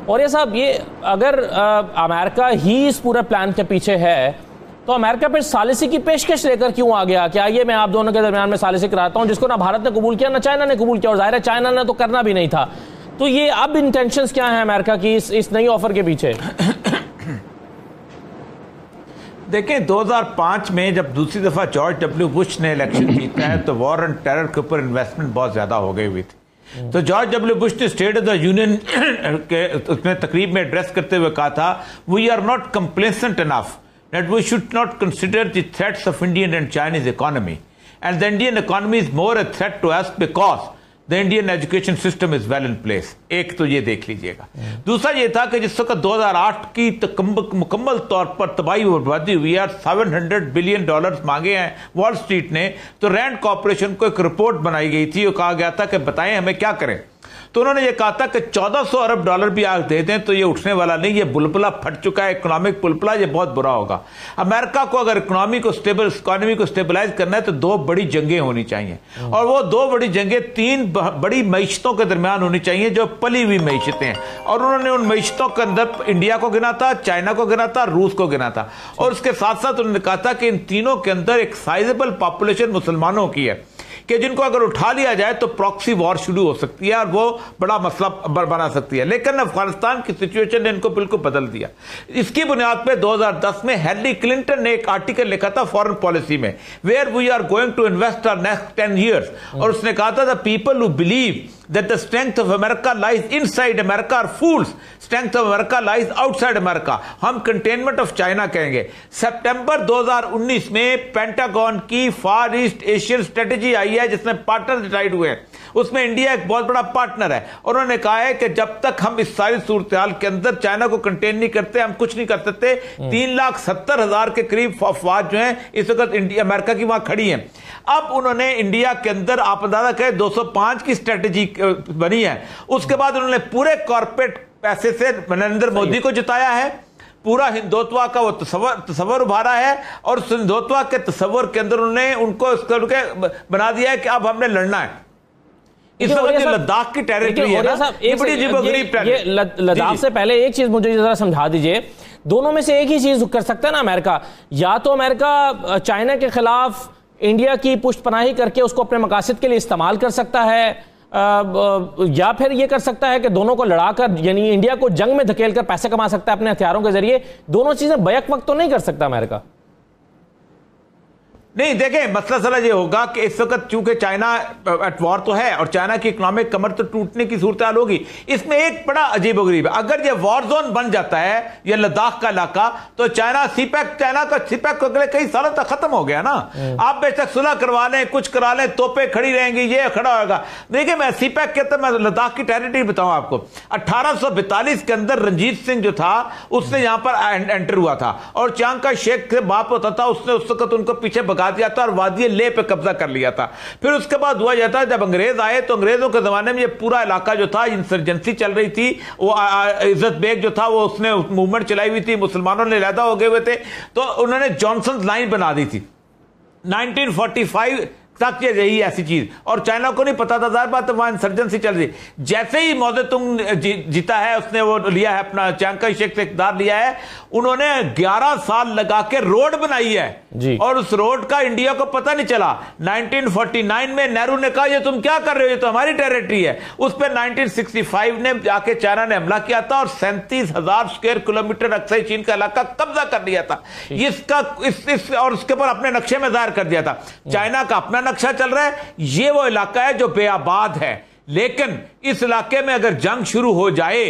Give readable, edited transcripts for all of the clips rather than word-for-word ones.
और ये साहब, ये अगर अमेरिका ही इस पूरे प्लान के पीछे है तो अमेरिका फिर सालिसी की पेशकश लेकर क्यों आ गया कि आइए मैं आप दोनों के दरमियान में सालिसी कराता हूं, जिसको ना भारत ने कबूल किया ना चाइना ने कबूल किया, और जाहिर है चाइना ने तो करना भी नहीं था। तो ये अब इंटेंशंस क्या है अमेरिका की इस नई ऑफर के पीछे? देखें, 2005 में जब दूसरी दफा जॉर्ज डब्ल्यू बुश ने इलेक्शन जीता है तो वॉर एंड टेरर के ऊपर इन्वेस्टमेंट बहुत ज्यादा हो गई हुई थी। तो जॉर्ज डब्ल्यू बुश ने स्टेट ऑफ द यूनियन के उसमें तकरीब में एड्रेस करते हुए कहा था, we are not complacent enough that we should not consider the threats of Indian and Chinese economy, and the Indian economy is more a threat to us because the Indian education system is well in place। एक तो ये देख लीजिएगा। दूसरा ये था कि जिस वक्त 2008 की मुकम्मल तौर पर तबाही बर्बादी हुई है, $700 बिलियन मांगे हैं वॉल स्ट्रीट ने, तो रैंड कॉर्पोरेशन को एक रिपोर्ट बनाई गई थी और कहा गया था कि बताएं हमें क्या करें। तो उन्होंने ये कहा था कि $1400 अरब भी आग दे दें तो ये उठने वाला नहीं, ये बुलबुला फट चुका है, इकोनॉमिक बुलबुला, ये बहुत बुरा होगा। अमेरिका को अगर इकोनॉमी को स्टेबलाइज करना है तो दो बड़ी जंगें होनी चाहिए, और वो दो बड़ी जंगें तीन बड़ी मईशतों के दरमियान होनी चाहिए जो पली हुई मईशतें हैं। और उन्होंने उन मईशतों के अंदर इंडिया को गिना था, चाइना को गिना था, रूस को गिना था, और उसके साथ साथ उन्होंने कहा था कि इन तीनों के अंदर एक साइजेबल पॉपुलेशन मुसलमानों की है कि जिनको अगर उठा लिया जाए तो प्रॉक्सी वॉर शुरू हो सकती है और वो बड़ा मसला बना सकती है। लेकिन अफगानिस्तान की सिचुएशन ने इनको बिल्कुल बदल दिया। इसकी बुनियाद पे 2010 में हेनरी क्लिंटन ने एक आर्टिकल लिखा था फॉरेन पॉलिसी में, where we are going to invest our next 10 years, और उसने कहा था the people who believe that the strength of America lies inside America are fools, strength of America lies outside America। हम containment of China कहेंगे। सितंबर 2019 में pentagon की फार east Asian strategy आई है जिसमें पार्टनर डिसाइड हुए हैं, उसमें इंडिया एक बहुत बड़ा पार्टनर है। उन्होंने कहा है कि जब तक हम इस सारी सूरत हाल के अंदर चाइना को कंटेन नहीं करते हम कुछ नहीं कर सकते। 3,70,000 के करीब अफवाज जो हैं इस वक्त इंडिया अमेरिका की वहां खड़ी हैं। अब उन्होंने इंडिया के अंदर आप अंदाजा करें 205 की स्ट्रेटेजी बनी है। उसके बाद उन्होंने पूरे कॉर्पोरेट पैसे से नरेंद्र मोदी को जिताया है, पूरा हिंदुत्व का वो तस्वर उभारा है, और उस हिंदुत्व के तस्वर के अंदर उन्होंने उनको बना दिया है कि अब हमने लड़ना है। इस वक्त लद्दाख की टेरिटरी है ना, ये बड़ी अजीबोगरीब टेरिटरी। लद्दाख से पहले एक चीज मुझे जरा समझा दीजिए, दोनों में से एक ही चीज कर सकता है ना अमेरिका, या तो अमेरिका चाइना के खिलाफ इंडिया की पुष्टपनाही करके उसको अपने मकासद के लिए इस्तेमाल कर सकता है, या फिर ये कर सकता है कि दोनों को लड़ाकर यानी इंडिया को जंग में धकेलकर पैसे कमा सकता है अपने हथियारों के जरिए। दोनों चीजें बैक वक्त तो नहीं कर सकता अमेरिका। नहीं, देखें मसला सला ये होगा कि इस वक्त चूंकि चाइना एट वॉर तो है और चाइना की इकोनॉमिक कमर तो टूटने की सूरत हाल होगी। इसमें एक बड़ा अजीबोगरीब है, अगर ये वॉर जोन बन जाता है ये लद्दाख का इलाका तो चाइना का सीपैक अगले कई सालों तक खत्म हो गया ना। आप बेशक सुलह करवा लें, कुछ करा लें, तोपें खड़ी रहेंगी, ये खड़ा होगा। देखिए मैं सीपैक के तो मैं लद्दाख की टेरिटरी बताऊं आपको, 1842 के अंदर रंजीत सिंह जो था उसने यहां पर एंटर हुआ था, और चांग का शेख से बाप होता था, उसने उस वक्त उनको पीछे भगा दिया था और वादी लेह पे कब्जा कर लिया था। फिर उसके बाद हुआ जाता है जब अंग्रेज आए तो अंग्रेजों के जमाने में ये पूरा इलाका जो था इंसर्जेंसी चल रही थी, वो इज्जत बेग जो था वो उसने मूवमेंट चलाई हुई थी, मुसलमानों ने लैदा हो गए हुए थे, तो उन्होंने जॉनसन लाइन बना दी थी 1945 तक ये रही ऐसी चीज, और चाइना को नहीं पता था, जाहिर बात है वहां इंसर्जेंसी चल रही। जैसे ही मौदतुंग जीता है उसने वो लिया है अपना चांगकाई शेख से इक़्तिदार लिया है, उन्होंने 11 साल लगा के रोड बनाई है और उस रोड का इंडिया को पता नहीं चला। 1949 में नेहरू ने कहा ये तुम क्या कर रहे हो, ये तो हमारी टेरिटरी है। उस पर 1965 ने जाके चाइना ने हमला किया था और 37,000 स्क्वायर किलोमीटर अक्सई चीन का इलाका कब्जा कर लिया था इसका और उसके ऊपर अपने नक्शे में जाहिर कर दिया था। चाइना का अपना नक्शा चल रहा है, ये वो इलाका है जो बेआबाद है, लेकिन इस इलाके में अगर जंग शुरू हो जाए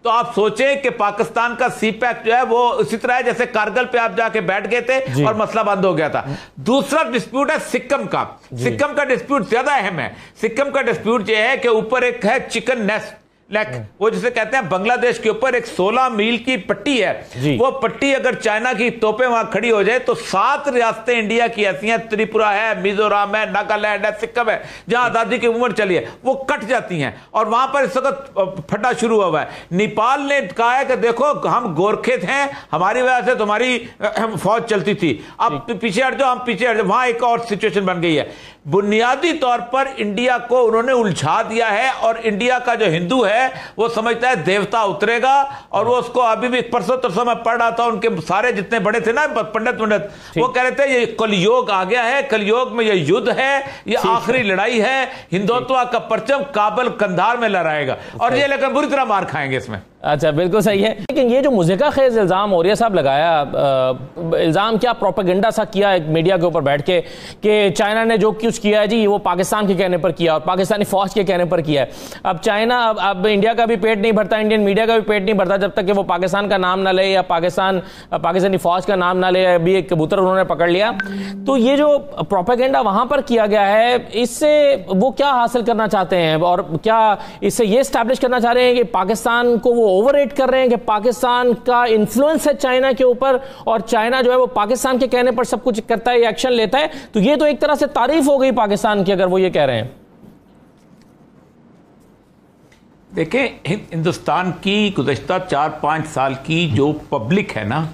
तो आप सोचें कि पाकिस्तान का सीपैक जो है वो उसी तरह है जैसे कारगिल पे आप जाके बैठ गए थे और मसला बंद हो गया था। दूसरा डिस्प्यूट है सिक्किम का। सिक्किम का डिस्प्यूट ज्यादा अहम है। सिक्किम का डिस्प्यूट ये है कि ऊपर एक है चिकन नेस्ट वो जिसे कहते हैं बांग्लादेश के ऊपर एक 16 मील की पट्टी है, वो पट्टी अगर चाइना की तोपें वहां खड़ी हो जाए तो 7 रियासतें इंडिया की ऐसी हैं, त्रिपुरा है, मिजोरम है, नागालैंड है, सिक्किम है, जहां आजादी की मूवमेंट चली है, वो कट जाती हैं और वहां पर इस वक्त फटा शुरू हुआ है। नेपाल ने कहा है कि देखो हम गोरखे थे, हमारी वजह से तुम्हारी फौज चलती थी, अब पीछे हट जाओ, हम पीछे हट जाओ। वहां एक और सिचुएशन बन गई है। बुनियादी तौर पर इंडिया को उन्होंने उलझा दिया है और इंडिया का जो हिंदू है है वो समझता है देवता उतरेगा, और वो उसको अभी भी परसों तरसों में पढ़ रहा था, उनके सारे जितने बड़े थे ना पंडित वो कह रहे थे ये कलयुग आ गया है, कलयुग में ये युद्ध है, ये आखिरी लड़ाई है, हिंदुत्व का परचम काबुल कंधार में लहराएगा, और ये लेकर बुरी तरह मार खाएंगे इसमें। अच्छा, बिल्कुल सही है। लेकिन ये जो मुज़िका खेज इल्ज़ाम मौर्य साहब लगाया, इल्ज़ाम क्या प्रोपेगेंडा सा किया एक मीडिया के ऊपर बैठ के कि चाइना ने जो कुछ किया है जी वो पाकिस्तान के कहने पर किया और पाकिस्तानी फौज के कहने पर किया है। अब चाइना, अब इंडिया का भी पेट नहीं भरता, इंडियन मीडिया का भी पेट नहीं भरता जब तक कि वो पाकिस्तान का नाम ना ले या पाकिस्तानी फौज का नाम ना ले। अभी एक कबूतर उन्होंने पकड़ लिया। तो ये जो प्रोपेगेंडा वहां पर किया गया है, इससे वो क्या हासिल करना चाहते हैं, और क्या इससे ये स्टैब्लिश करना चाह रहे हैं कि पाकिस्तान को वो ओवररेट कर रहे हैं कि पाकिस्तान का इन्फ्लुएंस है चाइना के ऊपर, और चाइना जो है वो पाकिस्तान के कहने पर सब कुछ करता है, एक्शन लेता है। तो ये तो एक तरह से तारीफ हो गई पाकिस्तान की, अगर वो ये कह रहे हैं। देखें, हिंदुस्तान की गुज़श्ता 4-5 साल की जो पब्लिक है ना,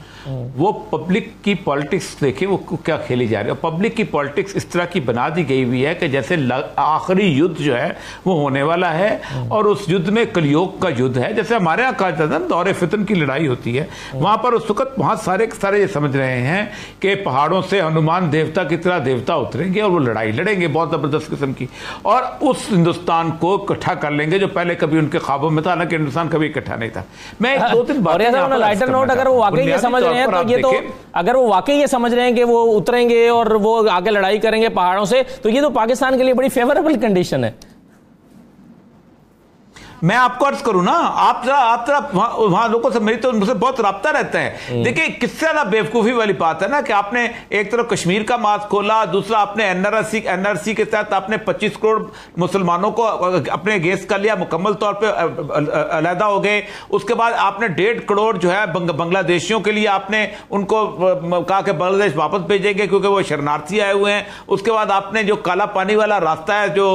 वो पब्लिक की पॉलिटिक्स देखें वो क्या खेली जा रही है। पब्लिक की पॉलिटिक्स इस तरह की बना दी गई हुई है कि जैसे आखिरी युद्ध जो है वो होने वाला है, और उस युद्ध में कलयुग का युद्ध है। जैसे हमारे यहाँ कहा जाता है दौरे फितन की लड़ाई होती है, वहाँ पर उस वक्त वहाँ सारे के सारे ये समझ रहे हैं कि पहाड़ों से हनुमान देवता की तरह देवता उतरेंगे और वो लड़ाई लड़ेंगे बहुत ज़बरदस्त किस्म की, और उस हिंदुस्तान को इकट्ठा कर लेंगे जो पहले कभी उनके ख्वाबों में था। हालांकि हिंदुस्तान कभी इकट्ठा नहीं था। मैं 2-3 बातें लाइटर नोट, अगर वो वाकई ये समझ रहे हैं तो ये, तो अगर वो वाकई ये समझ रहे हैं कि वो उतरेंगे और वो आगे लड़ाई करेंगे पहाड़ों से, तो ये तो पाकिस्तान के लिए बड़ी फेवरेबल कंडीशन है। मैं आपको अर्ज करूं ना, आप जरा वहां लोगों से मेरी तो मुझसे बहुत राब्ता रहता है। देखिए किससे ज्यादा बेवकूफी वाली बात है ना कि आपने एक तरफ कश्मीर का मार्च खोला, दूसरा आपने एनआरसी के तहत आपने 25 करोड़ मुसलमानों को अपने गेस कर लिया, मुकम्मल तौर पे अलहदा हो गए। उसके बाद आपने 1.5 करोड़ जो है बांग्लादेशियों के लिए आपने उनको कहा कि बांग्लादेश वापस भेजेंगे क्योंकि वो शरणार्थी आए हुए हैं। उसके बाद आपने जो काला पानी वाला रास्ता है जो